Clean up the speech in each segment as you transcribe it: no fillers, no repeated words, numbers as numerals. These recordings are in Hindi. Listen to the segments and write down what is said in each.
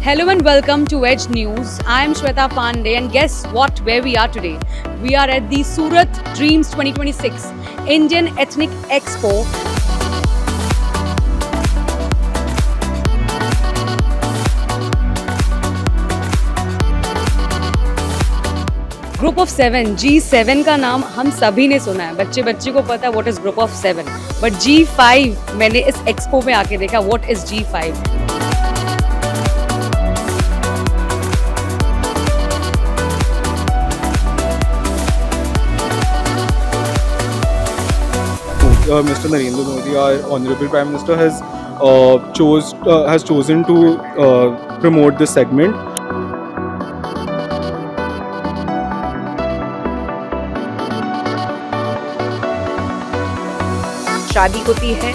Hello and welcome to Edge News. I am Shweta Pandey and guess what, where we are today? We are at the Surat Dreams 2026 Indian Ethnic Expo. Group of 7 G7 का नाम हम सभी ने सुना है, बच्चे बच्चे को पता है what is group of 7, but G5 मैंने इस एक्सपो में आके देखा what is G5. Mr. Narendra Modi, our Honorable Prime Minister, has chosen to promote this segment. शादी होती है,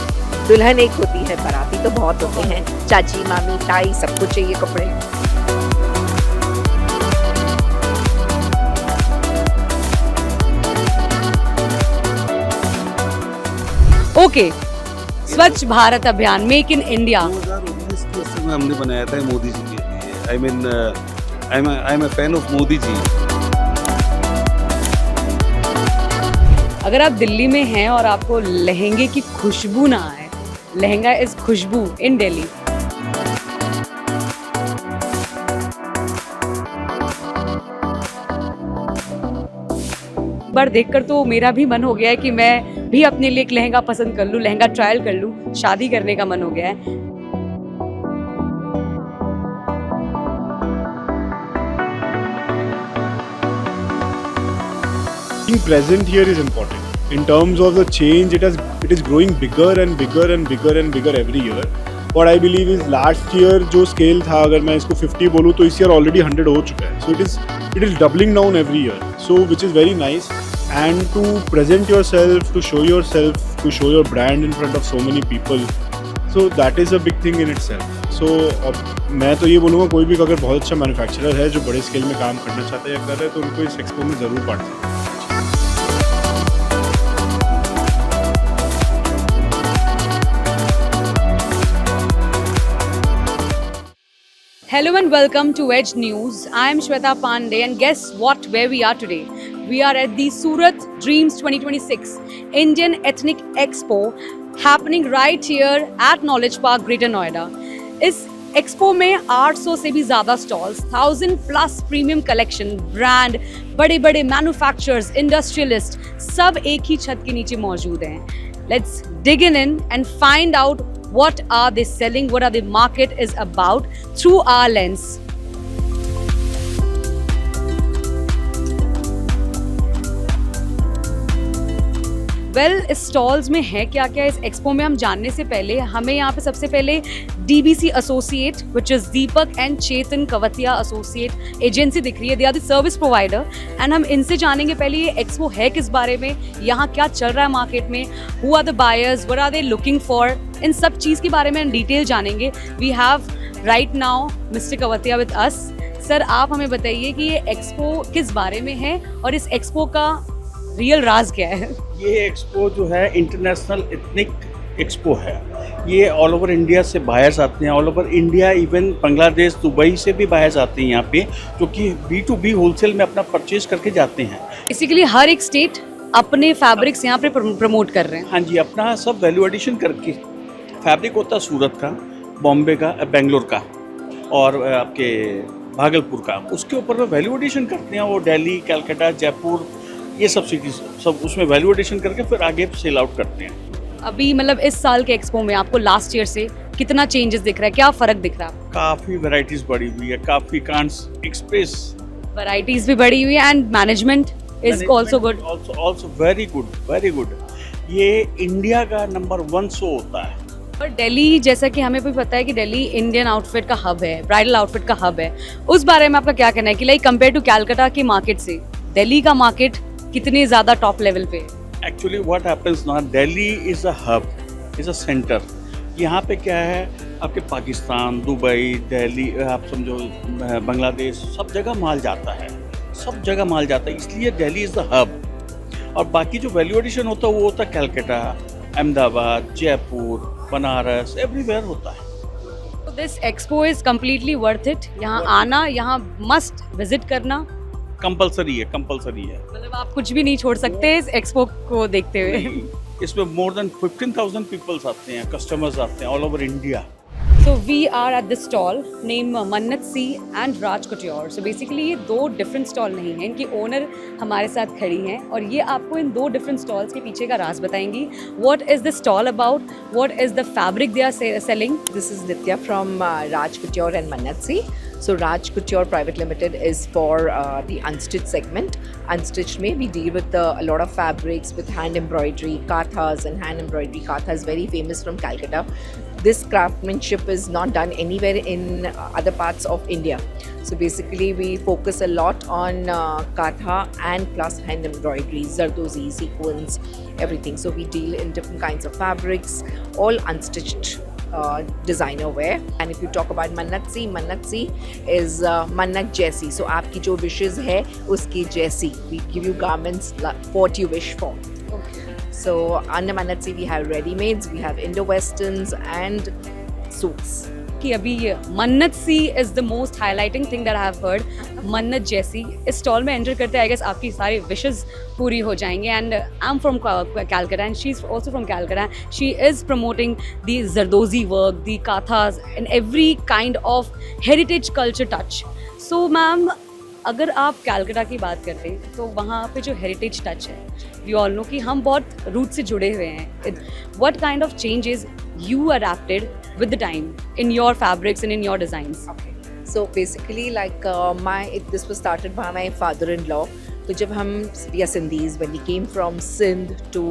दुल्हन एक होती है, बाराती तो बहुत होते हैं, चाची मामी ताई सबको चाहिए कपड़े. ओके, स्वच्छ भारत अभियान, मेक इन इंडिया 2019 के समय हमने बनाया था मोदी जी के लिए. I am a fan of Modi ji. अगर आप दिल्ली में हैं और आपको लहंगे की खुशबू ना आए, लहंगा इज खुशबू इन दिल्ली. बार देखकर तो मेरा भी मन हो गया है कि मैं भी अपने लिए एक लहंगा पसंद कर लूं, लहंगा ट्रायल कर लूं, शादी करने का मन हो गया है. Being present here is important in terms of the change. It is growing bigger and bigger and bigger and bigger every year. What I believe is last year जो scale था, अगर मैं इसको 50 बोलूँ तो इस year already 100 हो चुका है. So it is doubling down every year. So which is very nice. And to present yourself, to show yourself, to show your brand in front of so many people. So that is a big thing in itself. So मैं तो ये बोलूँगा कोई भी अगर बहुत अच्छा मैन्युफैक्चरर है जो बड़े स्केल में काम करना चाहता है या कर रहा है तो उनको इस एक्सपो में ज़रूर participate. Hello and welcome to Edge News. I am Shweta Pandey and guess what, where we are today? We are at the Surat Dreams 2026 Indian Ethnic Expo happening right here at Knowledge Park, Greater Noida. इस एक्सपो में 800 से भी ज़्यादा stalls, 1000 plus premium collection, brand, बड़े बड़े मैन्युफैक्चरर्स, इंडस्ट्रियलिस्ट सब एक ही छत के नीचे मौजूद हैं. Let's dig in and find out what are they selling, what are the market is about through our lens. Well इस स्टॉल्स में है क्या क्या इस एक्सपो में हम जानने से पहले हमें यहाँ पे सबसे पहले DBC associate which is Deepak and Chetan Kavatia associate agency दिख रही है. They are the service provider and हम इनसे जानेंगे पहले ये एक्सपो है किस बारे में, यहाँ क्या चल रहा है मार्केट में, who are the buyers, what are they looking for, इन सब चीज़ के बारे में डिटेल जानेंगे. We have right now mister Kavatia with us. Sir आप हमें बताइए कि ये एक्सपो किस बारे में है और इस एक्सपो का रियल राज क्या है. ये एक्सपो जो है इंटरनेशनल एथनिक एक्सपो है. ये ऑल ओवर इंडिया से बायर्स आते हैं, all over India, even Bangladesh, Dubai से भी बायर्स आते हैं यहाँ पे, जो कि B2B होलसेल में अपना परचेज करके जाते हैं. बेसिकली हर एक स्टेट अपने फैब्रिक्स यहाँ पे प्रमोट कर रहे हैं. हाँ जी, अपना सब वैल्यू एडिशन करके. फैब्रिक होता है सूरत का, बॉम्बे का, बेंगलोर का और आपके भागलपुर का. उसके ऊपर में वैल्यू एडिशन करते हैं वो दिल्ली, कलकत्ता, जयपुर, ये सब सिटीज सब उसमें वैल्यू एडिशन करके फिर आगे सेल आउट करते हैं. अभी मतलब इस साल के एक्सपो में आपको लास्ट ईयर से कितना चेंजेस दिख रहा है, क्या फर्क दिख रहा है? काफ़ी वैरायटीज बढ़ी हुई है, काफ़ी कांट्स एक्सप्रेस वैरायटीज भी बढ़ी हुई है and management is also good. Also very good, very good. ये इंडिया का नंबर 1 शो होता है. और दिल्ली, जैसा कि हमें भी पता है कि दिल्ली इंडियन आउटफिट का हब है, ब्राइडल आउटफिट का हब है, उस बारे में आपका क्या कहना है कि लाइक कंपेयर टू कलकत्ता के मार्केट से दिल्ली का मार्केट कितने ज़्यादा टॉप लेवल पे है? एक्चुअली व्हाट हैपेंस ना, Delhi is a hub, is a centre. यहाँ पे क्या है, आपके पाकिस्तान, दुबई, दिल्ली, आप समझो बांग्लादेश, सब जगह माल जाता है, सब जगह माल जाता है, इसलिए दिल्ली इज़ द हब. और बाकी जो वैल्यू एडिशन होता है वो होता है कलकत्ता, अहमदाबाद, जयपुर, बनारस, एवरीवेयर होता है. तो this expo is completely worth it. यहाँ आना, यहाँ मस्ट विजिट करना. कंपलसरी है, कंपलसरी है. मतलब आप कुछ भी नहीं छोड़ सकते इस एक्सपो को देखते हुए. इसमें मोर देन 15,000 पीपल्स आते हैं, कस्टमर्स आते हैं all over India. So we are at this stall named Mannat C and Raj Couture. So basically ये दो different stall नहीं हैं, इनकी owner हमारे साथ खड़ी हैं और ये आपको इन दो different stalls के पीछे का राज बताएंगी. What is the stall about? What is the fabric they are selling? This is Nitya from Raj Couture and Mannat C. So Raj Couture Private Limited is for the unstitched segment. Unstitched में we deal with a lot of fabrics with hand embroidery, kathas and hand embroidery. Katha is very famous from Calcutta. This craftsmanship is not done anywhere in other parts of India. So basically we focus a lot on katha and plus hand embroidery, zardozi, sequins, everything. So we deal in different kinds of fabrics, all unstitched designer wear. And if you talk about Mannat C is Mannat Jaisi. So आपकी जो wishes है उसकी जैसी. We give you garments what you wish for. So under Mannat C we have ready-mades, we have Indo-Westerns and suits. कि अभी ये Mannat C is the most highlighting thing that I have heard. Mannat जैसी इस स्टॉल में एंटर करते आई गेस आपकी सारी विशेस पूरी हो जाएंगे. And I am from Calcutta and she is also from Calcutta. She is promoting the zardozi work, the kanthas and every kind of heritage culture touch. So ma'am, अगर आप कैलकाटा की बात करते हैं तो वहाँ पे जो हेरिटेज टच है, वी ऑल नो कि हम बहुत रूट से जुड़े हुए हैं. What kind of changes you adapted with the time in your fabrics and in your designs? Okay. So basically like this was started by my father-in-law. So जब हम we are Sindhis, when we came from Sindh to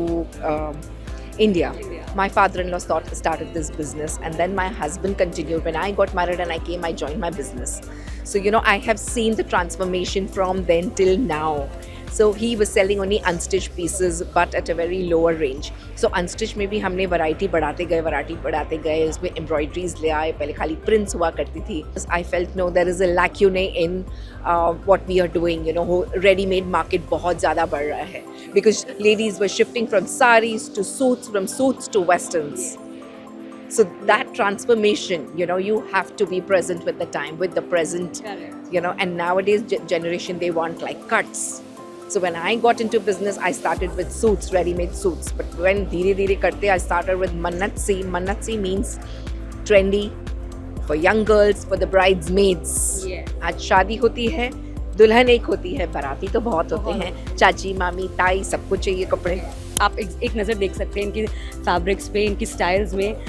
India, my father-in-law started this business and then my husband continued. When I got married and I came, I joined my business. So you know, I have seen the transformation from then till now. So he was selling only unstitched pieces but at a very lower range. So unstitched में भी हमने variety बढ़ाते गए, उसमें embroideries ले आए. पहले खाली prints हुआ करती थी. I felt no, there is a lacune in what we are doing. You know, ready-made market बहुत ज़्यादा बढ़ रहा है because ladies were shifting from saris to suits, from suits to westerns. So that transformation, you know, you have to be present with the time, with the present. Correct. You know, and nowadays generation, they want like cuts. So when I got into business, I started with suits, ready-made suits. But when धीरे karte, I started with Mannat C. Mannat C means trendy for young girls, for the bridesmaids. Yeah. आज शादी होती है, दुल्हन एक होती है, बाराती तो बहुत होते हैं. चाची, मामी, ताई, सबको चाहिए कपड़े. आप एक नज़र देख सकते हैं इनकी फैब्रिक्स पे, इनकी स्टाइल्स में.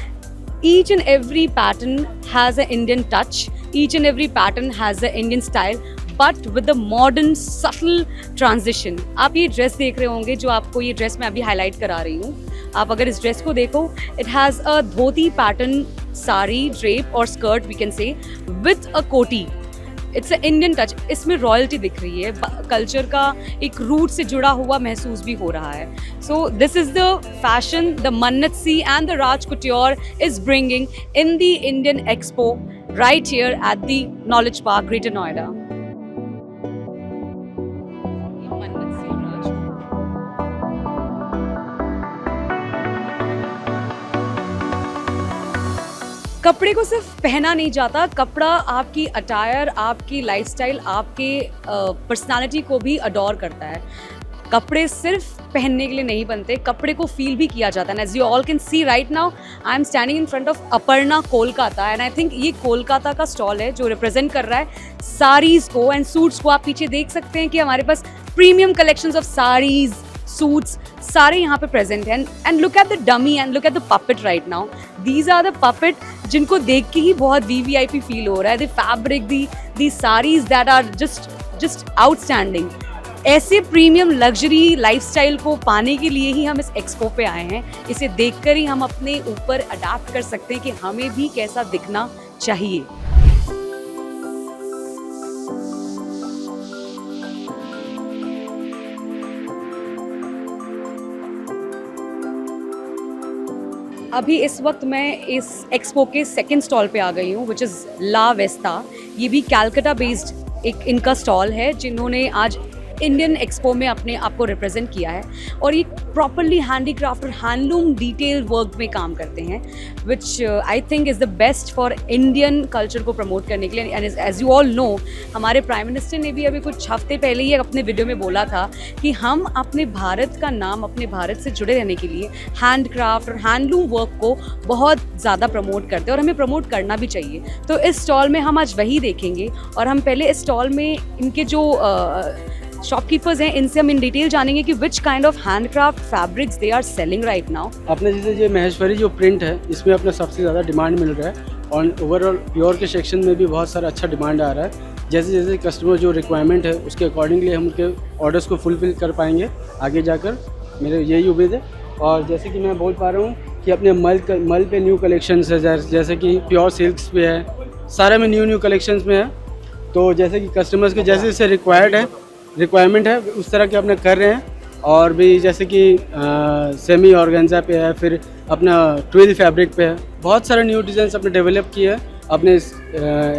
Each and every pattern has an Indian touch. Each and every pattern has an Indian style, but with the modern subtle transition. आप ये ड्रेस देख रहे होंगे, जो आपको ये ड्रेस मैं अभी हाईलाइट करा रही हूँ. आप अगर इस ड्रेस को देखो, it has a dhoti pattern sari drape और skirt we can say with a koti. It's a Indian touch. इसमें रॉयल्टी दिख रही है, कल्चर का एक रूट से जुड़ा हुआ महसूस भी हो रहा है. So this is the fashion the Mannat C and the Raj Couture is bringing in the Indian Expo right here at the Knowledge Park, Greater Noida. कपड़े को सिर्फ पहना नहीं जाता, कपड़ा आपकी अटायर, आपकी लाइफस्टाइल, आपके पर्सनालिटी को भी अडोर करता है. कपड़े सिर्फ पहनने के लिए नहीं बनते, कपड़े को फील भी किया जाता है. As you all can see right now, I am standing in front of Aparna Kolkata and I think ये कोलकाता का स्टॉल है जो रिप्रेजेंट कर रहा है साड़ीज़ को एंड सूट्स को. आप पीछे देख सकते हैं कि हमारे पास premium collections of saris, suits सारे यहाँ पे प्रेजेंट हैं. And look at the dummy and look at the puppet right now. These are the puppet जिनको देख के ही बहुत VVIP फील हो रहा है. The fabric, the saris that are just outstanding. ऐसे प्रीमियम लग्जरी लाइफस्टाइल को पाने के लिए ही हम इस एक्सपो पे आए हैं. इसे देखकर ही हम अपने ऊपर अडैप्ट कर सकते हैं कि हमें भी कैसा दिखना चाहिए. अभी इस वक्त मैं इस एक्सपो के सेकंड स्टॉल पे आ गई हूँ, विच इज़ ला वेस्टा. ये भी कैलकाटा बेस्ड एक इनका स्टॉल है, जिन्होंने आज इंडियन एक्सपो में अपने आप को रिप्रेजेंट किया है और ये प्रॉपरली हैंडीक्राफ्ट और हैंडलूम डिटेल वर्क में काम करते हैं, which I think is the best for Indian culture को प्रमोट करने के लिए। And as you all know, हमारे प्राइम मिनिस्टर ने भी अभी कुछ हफ्ते पहले ही अपने वीडियो में बोला था कि हम अपने भारत का नाम, अपने भारत से जुड़े रहने के लिए हैंडक्राफ्ट और हैंडलूम वर्क को बहुत ज़्यादा प्रमोट करते हैं और हमें प्रमोट करना भी चाहिए। तो इस स्टॉल में हम आज वही देखेंगे और हम पहले इस स्टॉल में इनके जो शॉपकीपर्स हैं इनसे हम इन डिटेल जानेंगे कि which kind of handcraft fabrics they are selling right now. अपने जैसे जो महेश्वरी जो प्रिंट है इसमें अपना सबसे ज़्यादा डिमांड मिल रहा है और ओवरऑल प्योर के सेक्शन में भी बहुत सारा अच्छा डिमांड आ रहा है। जैसे जैसे कस्टमर जो रिक्वायरमेंट है उसके अकॉर्डिंगली हम उनके ऑर्डर्स को फुलफिल कर पाएंगे आगे जाकर, मेरे यही उम्मीद है। और जैसे कि मैं बोल पा रहा हूँ कि अपने मल पे न्यू कलेक्शंस है, जैसे कि प्योर सिल्क्स पे है, सारे में न्यू कलेक्शंस में है। तो जैसे कि कस्टमर्स के जैसे जैसे रिक्वायरमेंट है उस तरह के अपने कर रहे हैं। और भी जैसे कि सेमी ऑर्गेन्जा पे है, फिर अपना ट्विल फैब्रिक पे है, बहुत सारे न्यू डिज़ाइन अपने डेवलप किए हैं अपने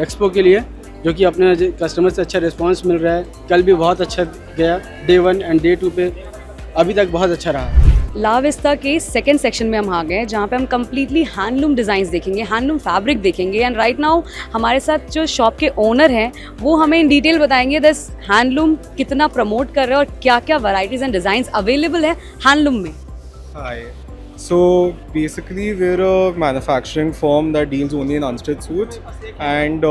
एक्सपो के लिए, जो कि अपने कस्टमर से अच्छा रिस्पांस मिल रहा है। कल भी बहुत अच्छा गया, डे 1 एंड डे 2 पे अभी तक बहुत अच्छा रहा। ला विस्ता के सेकंड सेक्शन में हम आ गए जहाँ पे हम कम्प्लीटली हैंडलूम डिज़ाइंस देखेंगे, हैंडलूम फैब्रिक देखेंगे। एंड राइट नाउ हमारे साथ जो शॉप के ओनर हैं वो हमें इन डिटेल बताएंगे दिस हैंडलूम कितना प्रमोट कर रहे हैं और क्या क्या वैरायटीज़ एंड डिज़ाइंस अवेलेबल है हैंडलूम में। Hi. So basically, we're a manufacturing firm that deals only in unstitched suits, and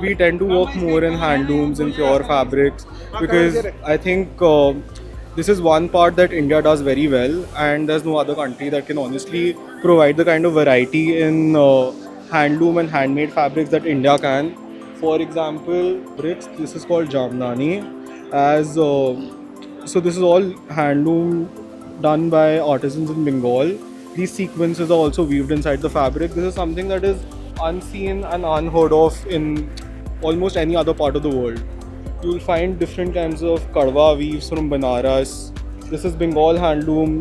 we tend to work more in handlooms and pure fabrics because I think this is one part that India does very well, and there's no other country that can honestly provide the kind of variety in handloom and handmade fabrics that India can. For example, bricks. This is called Jamnani. So this is all handloom done by artisans in Bengal. These sequences are also weaved inside the fabric. This is something that is unseen and unheard of in almost any other part of the world. You'll find different kinds of kadwa weaves from Banaras. This is Bengal handloom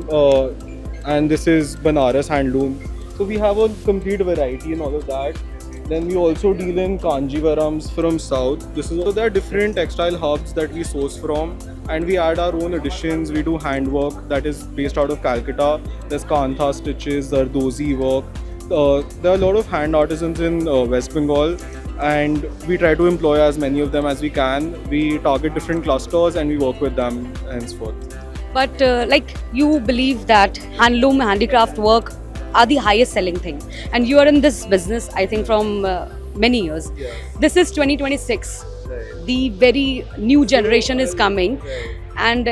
and this is Banaras handloom. So we have a complete variety in all of that. Then we also deal in Kanjivarams from South. So there are different textile hubs that we source from, and we add our own additions. We do handwork that is based out of Calcutta. There's Kantha stitches, Zardozi work. There are a lot of hand artisans in West Bengal, and we try to employ as many of them as we can. We target different clusters and we work with them henceforth. But like you believe that handloom, handicraft work are the highest selling thing, and you are in this business I think from many years. This is 2026. The very new generation is coming, and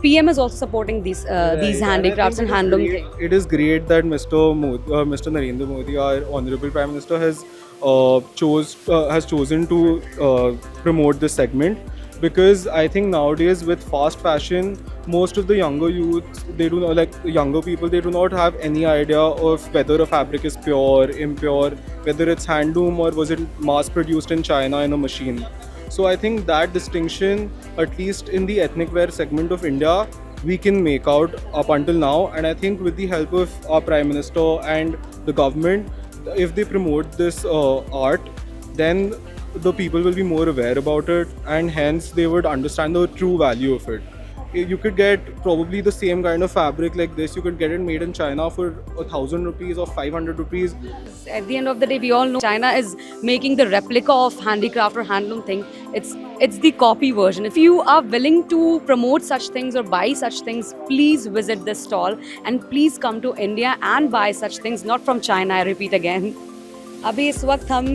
PM is also supporting these handicrafts and handloom thing. It is great that Mr. Narendra Modi, our honorable Prime Minister, has chosen to promote this segment, because I think nowadays with fast fashion, most of the younger youth, younger people, they do not have any idea of whether a fabric is pure, impure, whether it's handloom or was it mass produced in China in a machine. So I think that distinction, at least in the ethnic wear segment of India, we can make out up until now. And I think with the help of our Prime Minister and the government, if they promote this art, then the people will be more aware about it, and hence they would understand the true value of it. You could get probably the same kind of fabric like this, you could get it made in China for 1,000 rupees or 500 rupees. At the end of the day, we all know China is making the replica of handicraft or handloom thing. It's the copy version. If you are willing to promote such things or buy such things, please visit this stall and please come to India and buy such things, not from China, I repeat again. अभी इस वक्त हम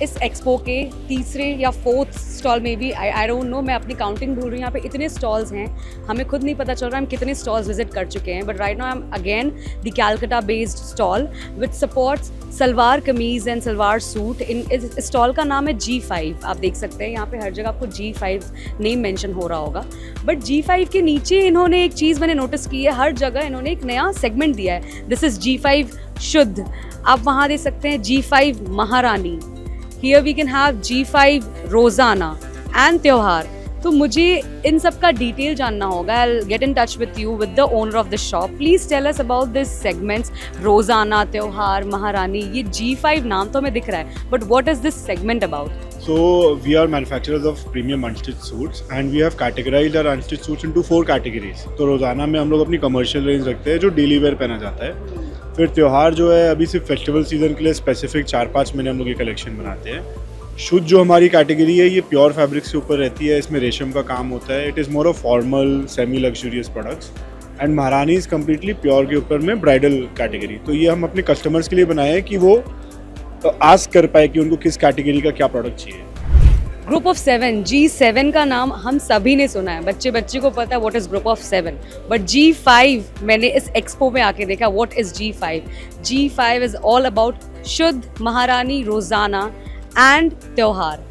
इस एक्सपो के तीसरे या फोर्थ स्टॉल में भी आई डोंट नो, मैं अपनी काउंटिंग भूल रही हूँ। यहाँ पे इतने स्टॉल्स हैं, हमें खुद नहीं पता चल रहा हम कितने स्टॉल्स विजिट कर चुके हैं। But right now I M again the Calcutta based stall which supports salwar kameez and salwar suit. इस स्टॉल का नाम है G5। आप देख सकते हैं यहाँ पे हर जगह आपको G5 नेम मेंशन हो रहा होगा। बट G5 के नीचे इन्होंने एक चीज़ मैंने नोटिस की है, हर जगह इन्होंने एक नया सेगमेंट दिया है। दिस इज़ G5 शुद्ध, आप वहाँ देख सकते हैं G5 महारानी। Here we can have G5 रोज़ाना एंड त्योहार। तो मुझे इन सब का डिटेल जानना होगा। I'll get in touch with you with the owner of the shop. Please tell us about this segments, रोज़ाना, त्योहार, महारानी। ये G5 नाम तो हमें दिख रहा है, but what is this segment about? So we are manufacturers of premium unstitched suits and we have categorized our unstitched suits into 4 categories. तो रोज़ाना में हम लोग अपनी कमर्शियल रेंज रखते हैं जो डेली वेयर पहना जाता है. फिर त्यौहार जो है अभी सिर्फ फेस्टिवल सीजन के लिए स्पेसिफिक 4-5 महीने हम लोग ये कलेक्शन बनाते हैं. शुद्ध जो हमारी कैटेगरी है ये प्योर फैब्रिक्स के ऊपर रहती है. इसमें रेशम का काम होता है. It is more of formal semi luxurious products and महारानी इज़ कम्प्लीटली प्योर के ऊपर में ब्राइडल कैटेगरी. तो ये हम अपने कस्टमर्स के लिए बनाए हैं कि वो आस्क कर पाए कि उनको किस कैटेगरी का क्या प्रोडक्ट चाहिए. ग्रुप ऑफ 7, G7 का नाम हम सभी ने सुना है, बच्चे बच्चे को पता है what is group of 7, but G5 मैंने इस एक्सपो में आके देखा what is G5. G5 is all about शुद्ध, महारानी, रोजाना एंड त्योहार.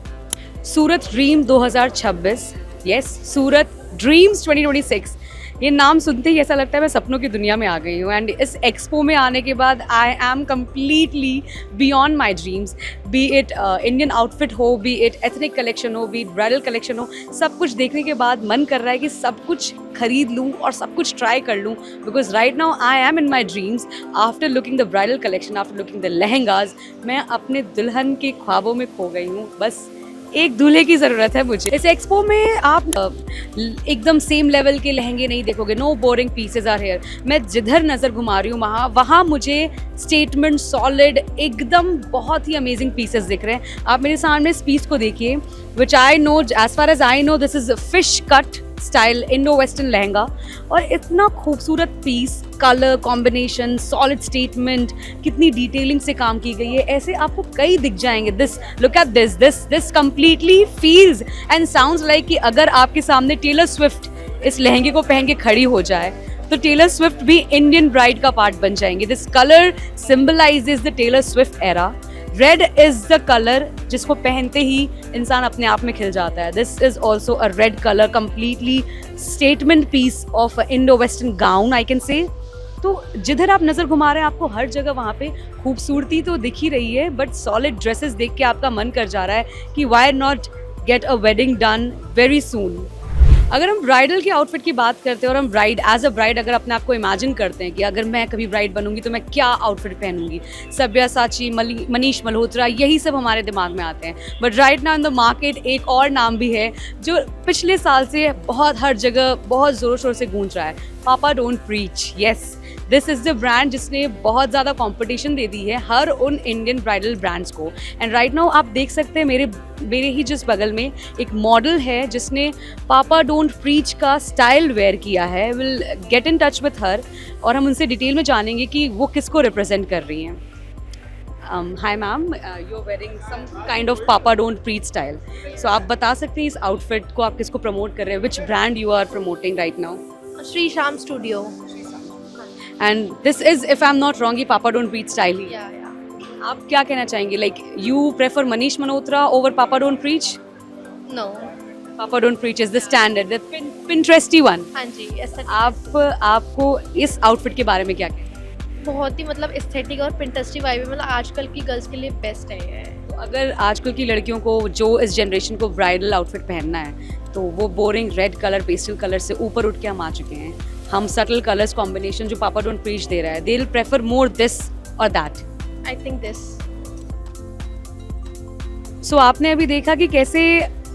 सूरत ड्रीम 2026, यस सूरत ड्रीम्स 2026, ये नाम सुनते ही ऐसा लगता है मैं सपनों की दुनिया में आ गई हूँ. एंड इस एक्सपो में आने के बाद I am completely beyond my dreams. B it Indian outfit हो, बी इट एथनिक कलेक्शन हो, बी इट ब्राइडल कलेक्शन हो, सब कुछ देखने के बाद मन कर रहा है कि सब कुछ खरीद लूँ और सब कुछ ट्राई कर लूँ. Because right now I M in my dreams. After looking the bridal collection, after looking the lehengas, मैं अपने दुल्हन के ख्वाबों में खो गई हूँ. बस एक दूल्हे की ज़रूरत है मुझे. इस एक्सपो में आप एकदम सेम लेवल के लहंगे नहीं देखोगे. No boring pieces are here. मैं जिधर नज़र घुमा रही हूँ वहाँ मुझे स्टेटमेंट, सॉलिड, एकदम बहुत ही अमेजिंग पीसेस दिख रहे हैं. आप मेरे सामने इस पीस को देखिए, which I know, as far as I know this is fish cut style Indo western lehenga. और इतना खूबसूरत piece, colour combination, solid statement, कितनी डिटेलिंग से काम की गई है. ऐसे आपको कई दिख जाएंगे. This look at this completely feels and sounds like कि अगर आपके सामने टेलर स्विफ्ट इस लहंगे को पहन के खड़ी हो जाए तो टेलर स्विफ्ट भी इंडियन ब्राइड का पार्ट बन जाएंगे. This colour symbolises the Taylor Swift era. Red is the colour जिसको पहनते ही इंसान अपने आप में खिल जाता है. This is also a red colour, completely statement piece of Indo western gown I can say. तो जिधर आप नज़र घुमा रहे हैं आपको हर जगह वहाँ पे खूबसूरती तो दिख ही रही है, बट सॉलिड ड्रेसेस देख के आपका मन कर जा रहा है कि why not get a wedding done very soon. अगर हम ब्राइडल के आउटफिट की बात करते हैं और हम ब्राइड एज अ ब्राइड अगर अपने आप को इमेजिन करते हैं कि अगर मैं कभी ब्राइड बनूंगी तो मैं क्या आउटफिट पहनूंगी, सब्यासाची, मनीष मल्होत्रा, यही सब हमारे दिमाग में आते हैं. But right now in the market एक और नाम भी है जो पिछले साल से बहुत हर जगह बहुत ज़ोर शोर से गूंज रहा है. पापा Don't preach. Yes, this is the brand जिसने बहुत ज़्यादा कंपटीशन दे दी है हर उन इंडियन ब्राइडल ब्रांड्स को. एंड राइट नाउ आप देख सकते हैं मेरे ही जिस बगल में एक मॉडल है जिसने पापा डोंट प्रीच का स्टाइल वेयर किया है. Will get in touch with her और हम उनसे डिटेल में जानेंगे कि वो किसको रिप्रेजेंट कर रही हैं. Hi ma'am, you are wearing some kind of Papa Don't Preach style. So आप बता सकते हैं इस आउटफिट को आप किसको प्रमोट कर रहे हैं, which brand you are promoting right now? Shri Shyam Studio. And this is, if I am not wrong, ये पापा डोंट प्रीच स्टाइल ही. आप क्या कहना चाहेंगे, like you prefer Manish Malhotra over Papa Don't Preach? No, Papa Don't Preach is the standard, the Pinteresty one. हाँ जी, ऐसा आपको इस आउटफिट के बारे में क्या कहना है? बहुत ही मतलब एस्थेटिक और पिंटरेस्टी वाइब है. मतलब आजकल की गर्ल्स के लिए बेस्ट है ये. तो अगर आजकल की लड़कियों को जो इस जनरेशन को ब्राइडल आउटफिट पहनना है तो वो boring red colour, pastel colour से ऊपर उठ के हम आ चुके हैं. हम सटल कलर्स कॉम्बिनेशन जो पापा डोंट प्रीच दे रहा है, they will prefer more this और that. I think this. So आपने अभी देखा कि कैसे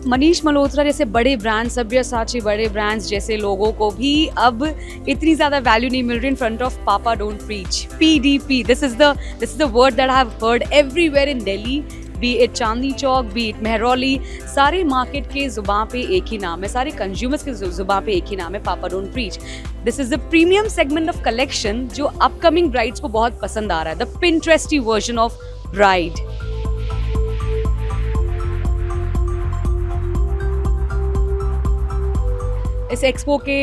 मनीष मल्होत्रा जैसे बड़े ब्रांड, सब्यासाची बड़े ब्रांड्स जैसे लोगों को भी अब इतनी ज़्यादा वैल्यू नहीं मिल रही इन front of Papa Don't preach. PDP, this is the word that I have heard everywhere in Delhi. B it Chandni Chowk, B it Mehrauli, सारे मार्केट के ज़ुबान पे एक ही नाम है, सारे कंज्यूमर्स के ज़ुबान पे एक ही नाम है, पापा Don't preach. This is the premium segment of collection जो अपकमिंग ब्राइड्स को बहुत पसंद आ रहा है, द पिंटरेस्टी वर्जन ऑफ ब्राइड. इस एक्सपो के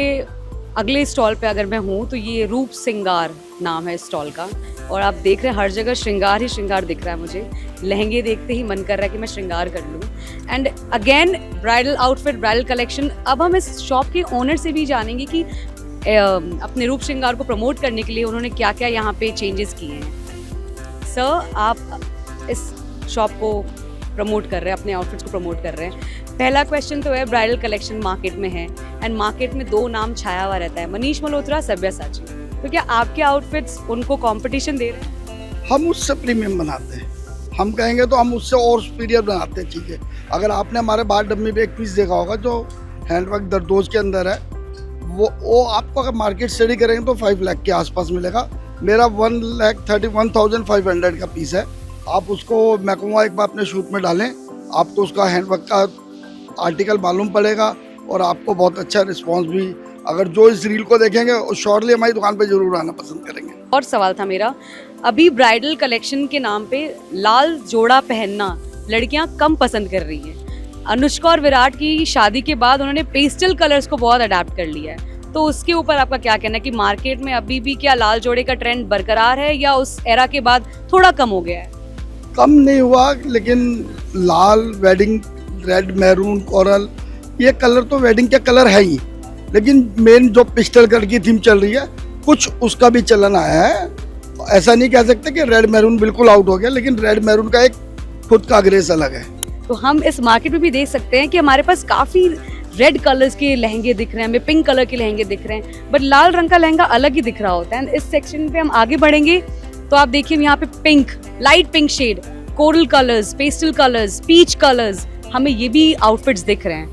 अगले स्टॉल पे अगर मैं हूँ तो ये रूप सिंगार नाम है स्टॉल का. और आप देख रहे हैं हर जगह श्रृंगार ही श्रृंगार दिख रहा है. मुझे लहंगे देखते ही मन कर रहा है कि मैं श्रृंगार कर लूँ. And again bridal outfit, bridal collection. अब हम इस शॉप के ओनर से भी जानेंगे कि अपने रूप श्रृंगार को प्रमोट करने के लिए उन्होंने क्या क्या यहाँ पे चेंजेस किए हैं. सर, आप इस शॉप को प्रमोट कर रहे हैं, अपने आउटफिट्स को प्रमोट कर रहे हैं. पहला क्वेश्चन तो है, ब्राइडल कलेक्शन मार्केट में है एंड मार्केट में दो नाम छाया हुआ रहता है, मनीष मल्होत्रा, सब्यासाची. तो क्या आपके आउटफिट्स उनको कंपटीशन दे रहे हैं? हम उससे प्रीमियम बनाते हैं. हम कहेंगे तो हम उससे और सुपीरियर बनाते हैं चीज़ें। अगर आपने हमारे बाहर डब्बी पे एक पीस देखा होगा जो हैंडवर्क दरदोज के अंदर है, वो आपको अगर मार्केट स्टडी करेंगे तो 5 लाख के आसपास मिलेगा। मेरा 1,31,500 का पीस है। आप उसको मैं कहूँगा एक बार अपने शूट में डालें, आपको उसका हैंडवर्क का आर्टिकल मालूम पड़ेगा और आपको बहुत अच्छा रिस्पांस भी, अगर जो इस रील को देखेंगे वो श्योरली हमारी दुकान पे जरूर आना पसंद करेंगे। और सवाल था मेरा, अभी ब्राइडल कलेक्शन के नाम पे लाल जोड़ा पहनना लड़कियां कम पसंद कर रही हैं। अनुष्का और विराट की शादी के बाद उन्होंने पेस्टल कलर्स को बहुत अडेप्ट कर लिया है, तो उसके ऊपर आपका क्या कहना है कि मार्केट में अभी भी क्या लाल जोड़े का ट्रेंड बरकरार है या उस एरा के बाद थोड़ा कम हो गया है? कम नहीं हुआ, लेकिन लाल, वेडिंग, रेड, मैरून, कोरल, ये कलर तो वेडिंग के कलर है ही, लेकिन मेन जो पिस्टल कलर की थीम चल रही है कुछ उसका भी चलन आया है। ऐसा नहीं कह सकते कि रेड मैरून बिल्कुल आउट हो गया, लेकिन रेड मैरून का एक खुद का ग्रेस अलग है। तो हम इस मार्केट में भी देख सकते हैं कि हमारे पास काफ़ी रेड कलर्स के लहंगे दिख रहे हैं, हमें पिंक कलर के लहंगे दिख रहे हैं, बट लाल रंग का लहंगा अलग ही दिख रहा होता है। इस सेक्शन पे हम आगे बढ़ेंगे तो आप देखिए यहाँ पे pink, light pink shade, coral colours, pastel colours, peach colours, हमें ये भी आउटफिट्स दिख रहे हैं।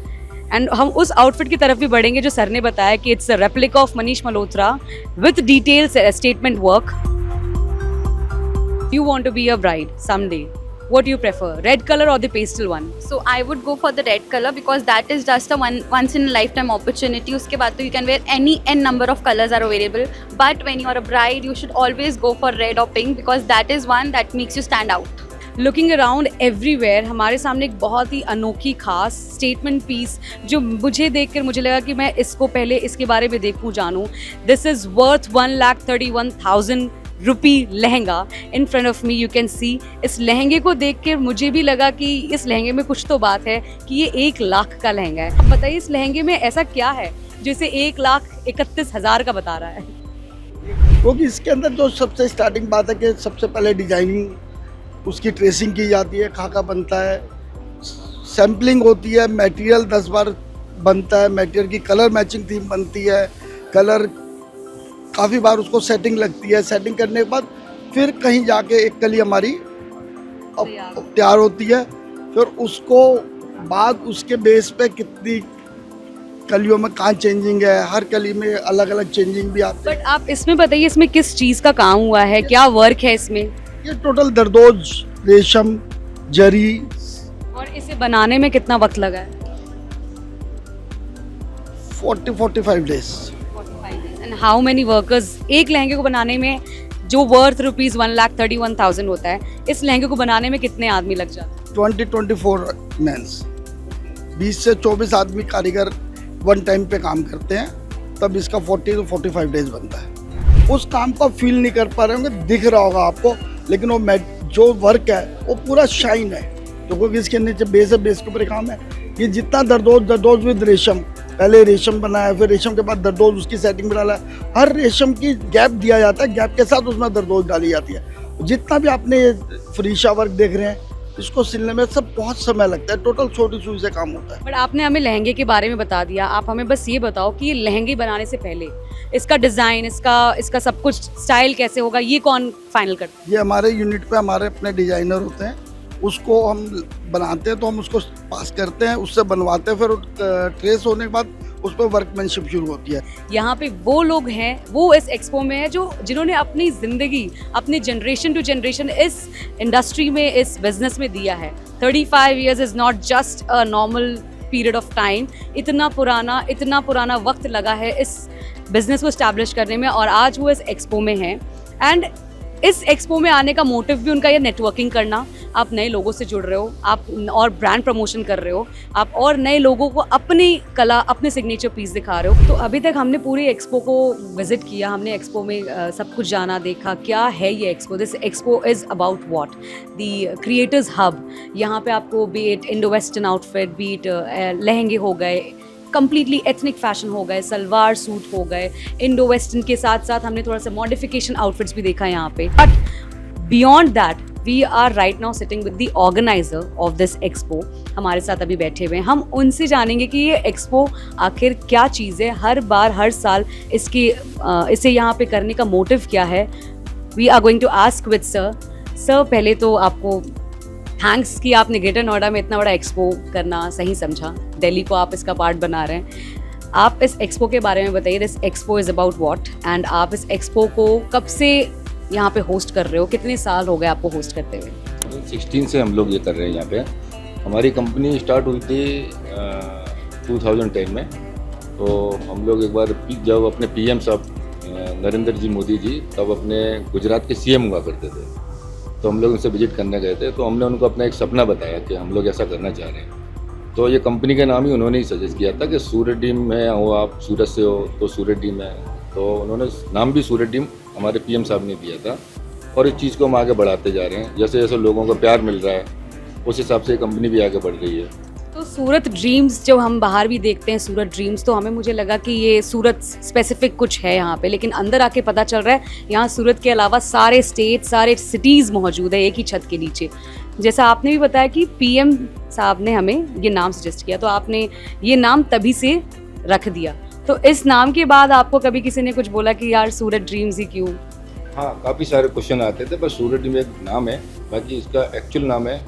एंड हम उस आउटफिट की तरफ भी बढ़ेंगे जो सर ने बताया कि it's a replica of Manish Malhotra with details statement work. You want to be a bride someday. What do you prefer, red color or the pastel one? So I would go for the red color because that is just a once in a lifetime opportunity. उसके बाद तो you can wear any n number of colors are available. But when you are a bride, you should always go for red or pink because that is one that makes you stand out. Looking around everywhere, हमारे सामने एक बहुत ही अनोखी खास स्टेटमेंट पीस जो मुझे देखकर मुझे लगा कि मैं इसको पहले इसके बारे में देखूं, जानूं। This is worth 1,31,000 rupee lehenga in front of me, you can see. इस लहंगे को देख कर मुझे भी लगा कि इस लहंगे में कुछ तो बात है कि ये 1 लाख का लहंगा है। अब बताइए इस लहंगे में ऐसा क्या है जो इसे 1,31,000 का बता रहा है? क्योंकि इसके अंदर जो सबसे स्टार्टिंग बात है कि सबसे पहले डिजाइनिंग, उसकी ट्रेसिंग की जाती है, खाका बनता है, सैम्पलिंग होती है, मटेरियल 10 बार बनता है, मटेरियल की कलर मैचिंग थीम बनती है, कलर काफ़ी बार उसको सेटिंग लगती है, सेटिंग करने के बाद फिर कहीं जाके एक कली हमारी तैयार होती है, फिर उसको बाद उसके बेस पे कितनी कलियों में कहाँ चेंजिंग है, हर कली में अलग अलग चेंजिंग भी आती है। बट आप इसमें बताइए इसमें किस चीज़ का काम हुआ है, क्या वर्क है इसमें? ये टोटल दरदोज, रेशम, जरी। और इसे बनाने में कितना वक्त लगा है? 40-45 days. And how many workers? एक लहंगे को बनाने में जो वर्थ रुपीज 1,31,000 होता है, इस लहंगे को बनाने में कितने आदमी लग जाते हैं? 20-24 मेंस, 20 से 24 आदमी कारीगर वन टाइम पे काम करते हैं, तब इसका 40 to 45 डेज बनता है। उस काम को फील नहीं कर पा रहे होंगे, दिख रहा होगा आपको, लेकिन वो जो वर्क है वो पूरा शाइन है, क्योंकि इसके नीचे बेस है, बेस के ऊपर काम है। ये जितना दरदोज विद रेशम, पहले रेशम बनाया, फिर रेशम के बाद दरदोज उसकी सेटिंग में डाला है, हर रेशम की गैप दिया जाता है, गैप के साथ उसमें दरदोज डाली जाती है। जितना भी आपने ये फ्रीशा वर्क देख रहे हैं, इसको सिलने में सब बहुत समय लगता है, टोटल छोटी सुई से काम होता है। बट आपने हमें लहंगे के बारे में बता दिया, आप हमें बस ये बताओ कि ये लहंगे बनाने से पहले इसका डिज़ाइन, इसका सब कुछ स्टाइल कैसे होगा, ये कौन फाइनल करता है? ये हमारे यूनिट पे हमारे अपने डिजाइनर होते हैं, उसको हम बनाते हैं तो हम उसको पास करते हैं, उससे बनवाते हैं, फिर ट्रेस होने के बाद उस पर वर्कमैनशिप शुरू होती है। यहाँ पे वो लोग हैं, वो इस एक्सपो में हैं जिन्होंने अपनी ज़िंदगी, अपने जनरेशन टू जनरेशन इस इंडस्ट्री में, इस बिजनेस में दिया है। 35 years is not just a normal period of time. इतना पुराना वक्त लगा है इस बिजनेस को इस्टेब्लिश करने में, और आज वो इस एक्सपो में हैं। एंड इस एक्सपो में आने का मोटिव भी उनका ये नेटवर्किंग करना, आप नए लोगों से जुड़ रहे हो, आप और ब्रांड प्रमोशन कर रहे हो, आप और नए लोगों को अपनी कला, अपने सिग्नेचर पीस दिखा रहे हो। तो अभी तक हमने पूरी एक्सपो को विजिट किया, हमने एक्सपो में सब कुछ जाना, देखा क्या है ये expo. This expo is about what? The creators hub. यहाँ पे आपको B it Indo western outfit, B it लहंगे हो गए, कंप्लीटली एथनिक फैशन हो गए, सलवार सूट हो गए, इंडो वेस्टर्न के साथ साथ हमने थोड़ा सा मॉडिफिकेशन आउटफिट्स भी देखा यहाँ पे। But beyond that we are right now sitting with the organiser of this expo. हमारे साथ अभी बैठे हुए हैं, हम उनसे जानेंगे कि ये एक्सपो आखिर क्या चीज़ है, हर बार हर साल इसे यहाँ पे करने का मोटिव क्या है। We are going to ask with sir. पहले तो आपको थैंक्स कि आपने ग्रेटर नोएडा में इतना बड़ा एक्सपो करना सही समझा, दिल्ली को आप इसका पार्ट बना रहे हैं। आप इस एक्सपो के बारे में बताइए, this expo is about what, and आप इस एक्सपो को कब से यहाँ पे होस्ट कर रहे हो, कितने साल हो गए आपको होस्ट करते हुए? 16 से हम लोग ये कर रहे हैं यहाँ पे। हमारी कंपनी स्टार्ट हुई थी 2010 में। तो हम लोग एक बार जब अपने पीएम साहब नरेंद्र जी मोदी जी तब अपने गुजरात के सीएम हुआ करते थे, तो हम लोग उनसे विजिट करने गए थे। तो हमने उनको अपना एक सपना बताया कि हम लोग ऐसा करना चाह रहे हैं। तो ये कंपनी का नाम ही उन्होंने ही सजेस्ट किया था कि सूरत डीम में हो, आप सूरत से हो तो सूरत डीम है, तो उन्होंने नाम भी सूरत डीम हमारे पीएम साहब ने दिया था। और इस चीज़ को हम आगे बढ़ाते जा रहे हैं, जैसे जैसे लोगों को प्यार मिल रहा है उस हिसाब से कंपनी भी आगे बढ़ रही है। तो सूरत ड्रीम्स जो हम बाहर भी देखते हैं, सूरत ड्रीम्स, तो हमें मुझे लगा कि ये सूरत स्पेसिफिक कुछ है यहाँ पे, लेकिन अंदर आके पता चल रहा है यहाँ सूरत के अलावा सारे स्टेट, सारे सिटीज़ मौजूद है एक ही छत के नीचे। जैसा आपने भी बताया कि पीएम साहब ने हमें ये नाम सजेस्ट किया, तो आपने ये नाम तभी से रख दिया। तो इस नाम के बाद आपको कभी किसी ने कुछ बोला कि यार सूरत ड्रीम्स ही क्यों? हाँ, काफ़ी सारे क्वेश्चन आते थे, बस सूरत डीम एक नाम है, बाकी इसका एक्चुअल नाम है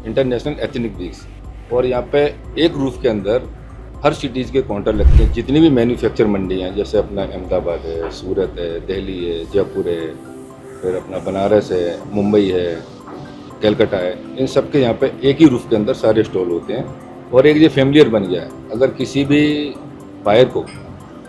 इंटरनेशनल एथनिक वीक्स। और यहाँ पे एक रूफ के अंदर हर सिटीज़ के काउंटर लगते हैं, जितनी भी मैन्युफैक्चर मंडी हैं, जैसे अपना अहमदाबाद है, सूरत है, दिल्ली है, जयपुर है, फिर अपना बनारस है, मुंबई है, कलकत्ता है, इन सब के यहाँ पे एक ही रूफ के अंदर सारे स्टॉल होते हैं। और एक ये फैमिलियर बन गया है, अगर किसी भी बायर को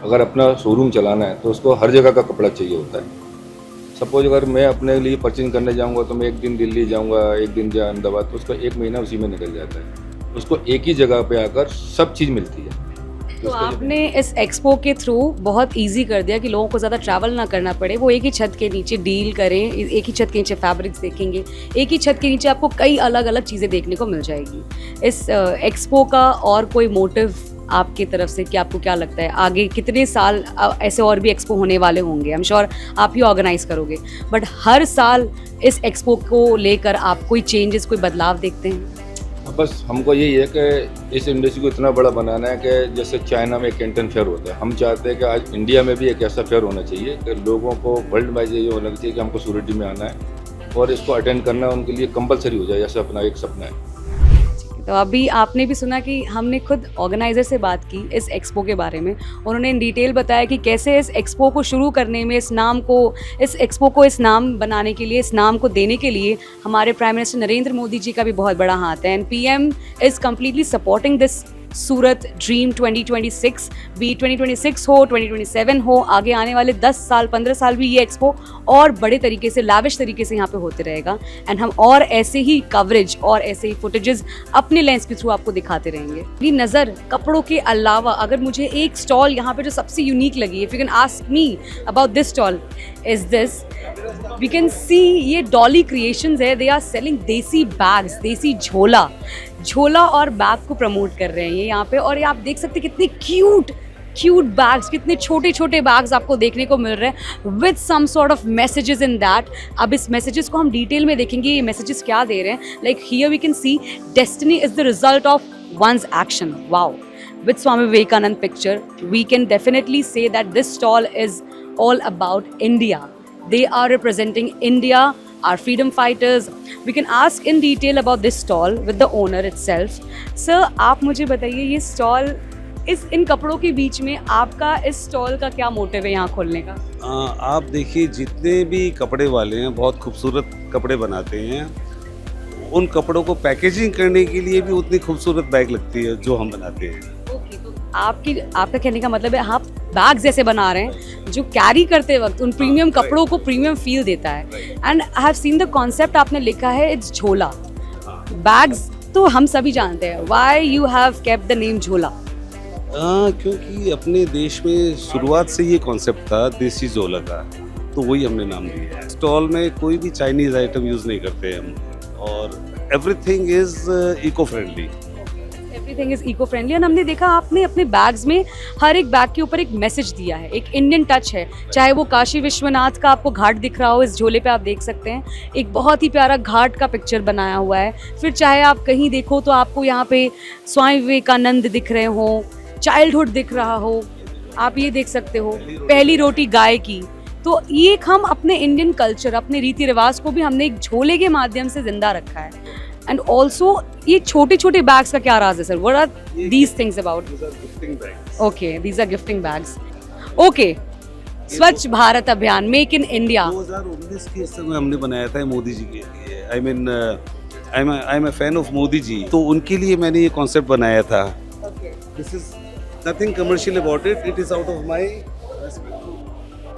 अगर अपना शोरूम चलाना है तो उसको हर जगह का कपड़ा चाहिए होता है। सपोज अगर मैं अपने लिए परचेज करने जाऊंगा तो मैं एक दिन दिल्ली जाऊंगा, एक दिन अहमदाबाद, तो उसका एक महीना उसी में निकल जाता है। उसको एक ही जगह पे आकर सब चीज़ मिलती है। तो आपने इस एक्सपो के थ्रू बहुत इजी कर दिया कि लोगों को ज़्यादा ट्रैवल ना करना पड़े, वो एक ही छत के नीचे डील करें, एक ही छत के नीचे फैब्रिक्स देखेंगे, एक ही छत के नीचे आपको कई अलग अलग चीज़ें देखने को मिल जाएगी। इस एक्सपो का और कोई मोटिव आपकी तरफ से कि आपको क्या लगता है आगे कितने साल ऐसे और भी एक्सपो होने वाले होंगे? आई एम श्योर आप ही ऑर्गेनाइज करोगे, बट हर साल इस एक्सपो को लेकर आप कोई चेंजेस, कोई बदलाव देखते हैं? बस हमको यही है कि इस इंडस्ट्री को इतना बड़ा बनाना है कि जैसे चाइना में कैंटन फेयर होता है, हम चाहते हैं कि आज इंडिया में भी एक ऐसा फेयर होना चाहिए कि लोगों को वर्ल्ड वाइज ये होना चाहिए कि हमको सूरत में आना है और इसको अटेंड करना उनके लिए कंपलसरी हो जाए, जैसे अपना एक सपना है। तो अभी आपने भी सुना कि हमने खुद ऑर्गेनाइज़र से बात की इस एक्सपो के बारे में। उन्होंने इन डिटेल बताया कि कैसे इस एक्सपो को शुरू करने में, इस एक्सपो को इस नाम बनाने के लिए, इस नाम को देने के लिए हमारे प्राइम मिनिस्टर नरेंद्र मोदी जी का भी बहुत बड़ा हाथ है। And PM is completely supporting this Surat dream 2026, भी 2026 हो, 2027 हो, आगे आने वाले 10 साल 15 साल भी ये एक्सपो और बड़े तरीके से, लाविश तरीके से यहाँ पे होते रहेगा। एंड हम और ऐसे ही कवरेज और ऐसे ही फुटेजेस अपने लेंस के थ्रू आपको दिखाते रहेंगे। मेरी नज़र कपड़ों के अलावा अगर मुझे एक स्टॉल यहाँ पे जो सबसे यूनिक लगी, if you can ask me about this stall, is this, we can see ये डॉली क्रिएशंस है। They are selling desi bags, desi झोला और बैग को प्रमोट कर रहे हैं ये यहाँ पे। और ये आप देख सकते हैं कितने क्यूट बैग्स, कितने छोटे छोटे बैग्स आपको देखने को मिल रहे हैं with some sort of messages in that. अब इस मैसेजेस को हम डिटेल में देखेंगे, ये मैसेजेस क्या दे रहे हैं। Like here we can see destiny is the result of one's action. Wow. With Swami Vivekanand picture, we can definitely say that this stall is all about India. They are representing India, our freedom fighters. We can ask in detail about this stall with the owner itself. Sir, आप मुझे बताइए ये stall इन कपड़ों के बीच में आपका इस स्टॉल का क्या मोटिव है यहाँ खोलने का? आप देखिए, जितने भी कपड़े वाले हैं बहुत खूबसूरत कपड़े बनाते हैं, उन कपड़ों को पैकेजिंग करने के लिए भी उतनी खूबसूरत बैग लगती है जो हम बनाते हैं। ओके, तो आपका कहने का मतलब है आप बैग जैसे बना रहे हैं जो कैरी करते वक्त उन प्रीमियम कपड़ों को प्रीमियम फील देता है। And I have seen the concept आपने लिखा है इट्स झोला। बैग्स तो हम सभी जानते हैं, why you have kept the name झोला? क्योंकि अपने देश में शुरुआत से ये कॉन्सेप्ट था देसी झोला का, तो वही हमने नाम दिया है। स्टॉल में कोई भी चाइनीज आइटम यूज़ नहीं करते हम, और everything is eco friendly. Everything is eco friendly. And हमने देखा आपने अपने बैग्स में हर एक बैग के ऊपर एक मैसेज दिया है, एक इंडियन टच है। चाहे वो काशी विश्वनाथ का आपको घाट दिख रहा हो, इस झोले पे आप देख सकते हैं एक बहुत ही प्यारा घाट का पिक्चर बनाया हुआ है। फिर चाहे आप कहीं देखो तो आपको यहाँ पे स्वामी विवेकानंद दिख रहे हो, चाइल्डहुड दिख रहा हो, आप ये देख सकते हो पहली रोटी गाय की। तो ये हम अपने इंडियन कल्चर, अपने रीति रिवाज को भी हमने एक झोले के माध्यम से जिंदा रखा है। एंड ऑल्सो ये छोटे छोटे बैग्स का क्या राज है sir? What are these things about? Okay, these are gifting bags. Okay, Swachh Bharat अभियान, मेक इन इंडिया. 2019 के समय हमने बनाया था मोदी जी के लिए. I mean I am a fan of Modi ji, तो उनके लिए मैंने ये कॉन्सेप्ट बनाया था. This is nothing commercial about it, it is out of my.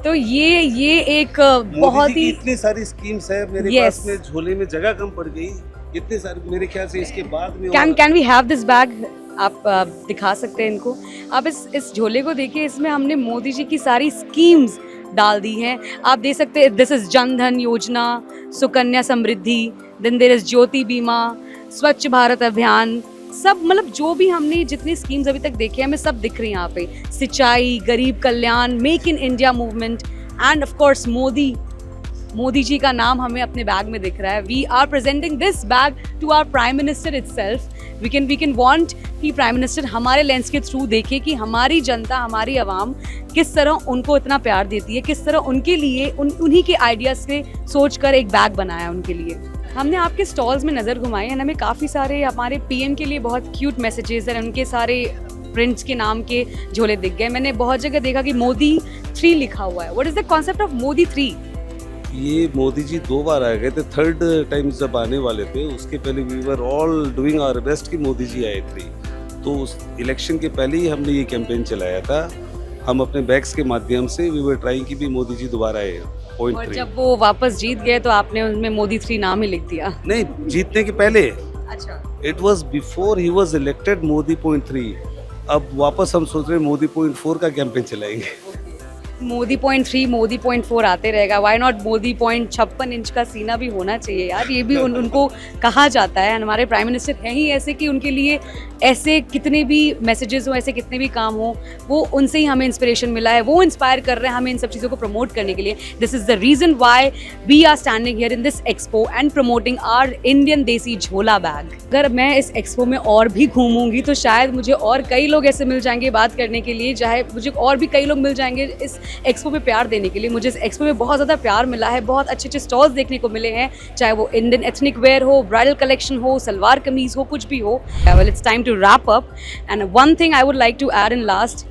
तो ये एक बहुत ही इतनी सारी स्कीम्स है मेरे Yes. पास में, झोले में जगह कम पड़ गई. इतने सारे मेरे ख्याल से इसके बाद में can we have this bag? आप दिखा सकते हैं इनको. आप इस झोले को देखिए, इसमें हमने मोदी जी की सारी स्कीम्स डाल दी हैं. आप देख सकते हैं, दिस इज जन धन योजना, Sukanya Samriddhi, then there is ज्योति बीमा, स्वच्छ भारत अभियान, सब मतलब जो भी हमने जितनी स्कीम्स अभी तक देखी हैं हमें सब दिख रही हैं यहाँ पे. सिंचाई, गरीब कल्याण, make in India movement and of course Modi ji का नाम हमें अपने बैग में दिख रहा है. We are presenting this bag to our prime minister itself. We can want कि प्राइम मिनिस्टर हमारे लेंस के थ्रू देखे कि हमारी जनता, हमारी आवाम किस तरह उनको इतना प्यार देती है, किस तरह उनके लिए उन्हीं के आइडियाज से सोचकर एक बैग बनाया उनके लिए. हमने आपके स्टॉल्स में नज़र घुमाई है, हमें काफ़ी सारे हमारे पीएम के लिए बहुत क्यूट मैसेजेस हैं, उनके सारे प्रिंट्स के नाम के झोले दिख गए. मैंने बहुत जगह देखा कि मोदी 3 लिखा हुआ है. What is the concept of Modi 3? ये मोदी जी 2 बार आ गए थे. थर्ड टाइम जब आने वाले थे उसके पहले we were all doing our best कि मोदी जी आए थे. तो उस इलेक्शन के पहले ही हमने ये कैंपेन चलाया था. हम अपने बैग्स के माध्यम से वी वर ट्राइंग कि भी मोदी जी दोबारा आए. और जब वो वापस जीत गए तो आपने उनमें मोदी 3 नाम ही लिख दिया? नहीं, जीतने के पहले. अच्छा. It was before he was elected Modi .3. अब वापस हम सोच रहे हैं मोदी .4 का कैंपेन चलाएंगे. मोदी .3, मोदी .4 आते रहेगा. व्हाई नॉट मोदी 56 इंच का सीना भी होना चाहिए यार. ये भी उनको कहा जाता है. हमारे प्राइम मिनिस्टर हैं ही ऐसे कि उनके लिए ऐसे कितने भी मैसेजेस हो, ऐसे कितने भी काम हो, वो उनसे ही हमें इंस्पिरेशन मिला है. वो इंस्पायर कर रहे हैं हमें इन सब चीज़ों को प्रमोट करने के लिए. This is the reason why we are standing here in this expo and promoting our Indian desi jhola bag. अगर मैं इस एक्सपो में और भी घूमूंगी तो शायद मुझे और कई लोग ऐसे मिल जाएंगे बात करने के लिए, चाहे मुझे और भी कई लोग मिल जाएंगे इस एक्सपो में प्यार देने के लिए. मुझे इस एक्सपो में बहुत ज़्यादा प्यार मिला है. बहुत अच्छे अच्छे स्टॉल्स देखने को मिले हैं, चाहे वो इंडियन एथनिक वेयर हो, ब्राइडल कलेक्शन हो, सलवार कमीज हो, कुछ भी हो. Well, it's time to wrap up, and one thing I would like to add in last,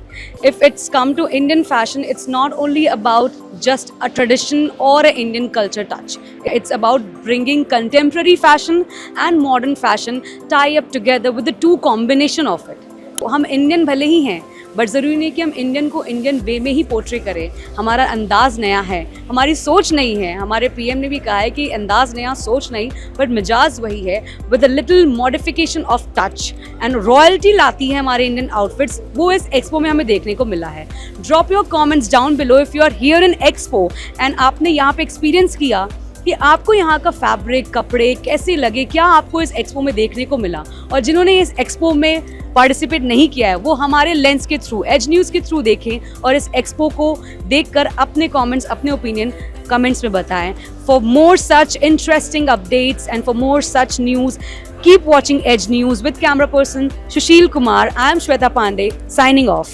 if it's come to Indian fashion, it's not only about just a tradition or an Indian culture touch. It's about bringing contemporary fashion and modern fashion tie up together with the two combination of it. हम इंडियन भले ही हैं, बट ज़रूरी नहीं कि हम इंडियन को इंडियन वे में ही पोर्ट्रे करें. हमारा अंदाज़ नया है, हमारी सोच नई है. हमारे पीएम ने भी कहा है कि अंदाज़ नया, सोच नई, बट मिजाज वही है, with a little modification of touch and royalty लाती है हमारे इंडियन आउटफिट्स. वो इस एक्सपो में हमें देखने को मिला है. Drop your comments down below if you are here in expo and आपने यहाँ पे एक्सपीरियंस किया कि आपको यहाँ का फैब्रिक, कपड़े कैसे लगे, क्या आपको इस एक्सपो में देखने को मिला. और जिन्होंने इस एक्सपो में पार्टिसिपेट नहीं किया है वो हमारे लेंस के थ्रू, एज न्यूज़ के थ्रू देखें और इस एक्सपो को देखकर अपने कमेंट्स, अपने ओपिनियन कमेंट्स में बताएं. For more such interesting updates and for more such news, keep watching as news with camera person Sushil Kumar. I am Shweta Pandey, signing of.